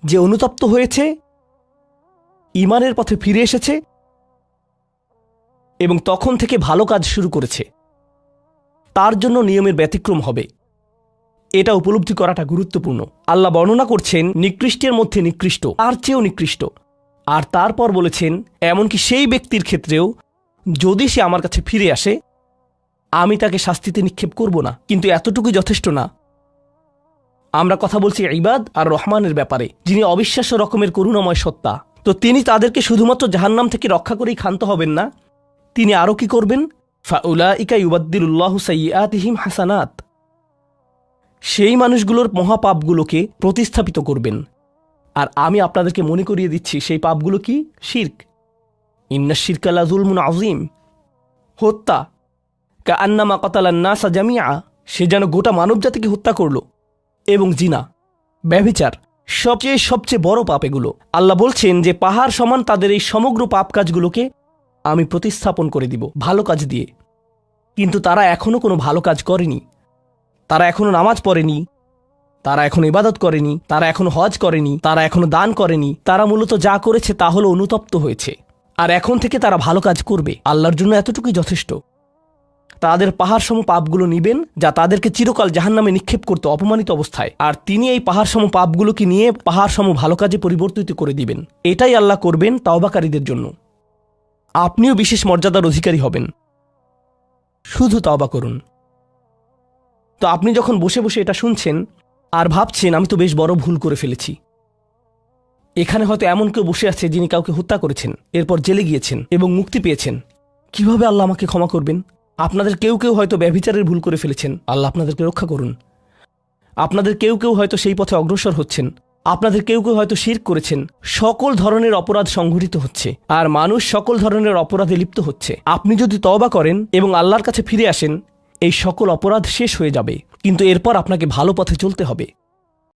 যে অনুতপ্ত হয়েছে, ঈমানের পথে ফিরে এসেছে এবং তখন থেকে ভালো কাজ শুরু করেছে, তার জন্য নিয়মের ব্যতিক্রম হবে। এটা উপলব্ধি করাটা গুরুত্বপূর্ণ। আল্লাহ বর্ণনা করছেন নিকৃষ্টের মধ্যে নিকৃষ্ট, তার চেয়েও নিকৃষ্ট। আর তারপর বলেছেন এমনকি সেই ব্যক্তির ক্ষেত্রেও যদি সে আমার কাছে ফিরে আসে, আমি তাকে শাস্তিতে নিক্ষেপ করব না। কিন্তু এতটুকুই যথেষ্ট না। আমরা কথা বলছি ইবাদ আর রহমানের ব্যাপারে, যিনি অবিশ্বাস্য রকমের করুণাময় সত্তা। তো তিনি তাদেরকে শুধুমাত্র জাহান্নাম থেকে রক্ষা করেই ক্ষান্ত হবেন না, তিনি আরও কি করবেন? ফাউলাইকা ইউবাদদিলুল্লাহু সাইয়্যাতিহিম হাসানাত, সেই মানুষগুলোর মহাপাপগুলোকে প্রতিস্থাপিত করবেন। আর আমি আপনাদেরকে মনে করিয়ে দিচ্ছি সেই পাপগুলো কি? শিরক। ইন্নাশ শিরকা লাযুলমুন আযীম, হত্যা। কাআন্নামা কাতালান নাসা জামিআ, সে যেন গোটা মানবজাতিকে হত্যা করল। এবং জিনা, ব্যভিচার, সবচেয়ে বড় পাপ এগুলো। আল্লাহ বলছেন যে পাহাড় সমান তাদের এই সমগ্র পাপ কাজগুলোকে আমি প্রতিস্থাপন করে দিব ভালো কাজ দিয়ে। কিন্তু তারা এখনও কোনো ভালো কাজ করেনি, তারা এখনও নামাজ পড়েনি, তারা এখনো ইবাদত করেনি, তারা এখনো হজ করেনি, তারা এখনো দান করেনি। তারা মূলত যা করেছে তা হলো অনুতপ্ত হয়েছে। আর এখন থেকে তারা ভালো কাজ করবে। আল্লাহর জন্য এতটুকুই যথেষ্ট। তাদের পাহাড়সম পাপগুলো নিবেন, যা তাদেরকে চিরকাল জাহান্নামে নিক্ষেপ করতে অপমানিত অবস্থায়। আর তিনি এই পাহাড়সম পাপগুলোকে নিয়ে পাহাড়সম ভালো কাজে পরিবর্তিত করে দিবেন। এটাই আল্লাহ করবেন তাওবাকারীদের জন্য। আপনিও বিশেষ মর্যাদার অধিকারী হবেন। শুধু তাওবা করুন। তো আপনি যখন বসে বসে এটা শুনছেন আর ভাবছেন আমি তো বেশ বড় ভুল করে ফেলেছি, এখানে হয়তো এমন কেউ বসে আছে যিনি কাউকে হত্যা করেছেন, এরপর জেলে গিয়েছেন এবং মুক্তি পেয়েছেন। কিভাবে আল্লাহ আমাকে ক্ষমা করবেন? আপনাদের কেউ কেউ হয়তো ব্যভিচারের ভুল করে ফেলেছেন, আল্লাহ আপনাদেরকে রক্ষা করুন। আপনাদের কেউ কেউ হয়তো সেই পথে অগ্রসর হচ্ছেন, আপনাদের কেউ কেউ হয়তো শিরক করেছেন। সকল ধরনের অপরাধ সংঘটিত হচ্ছে আর মানুষ সকল ধরনের অপরাধে লিপ্ত হচ্ছে। আপনি যদি তওবা করেন এবং আল্লাহর কাছে ফিরে আসেন, এই সকল অপরাধ শেষ হয়ে যাবে। কিন্তু এরপর আপনাকে ভালো পথে চলতে হবে।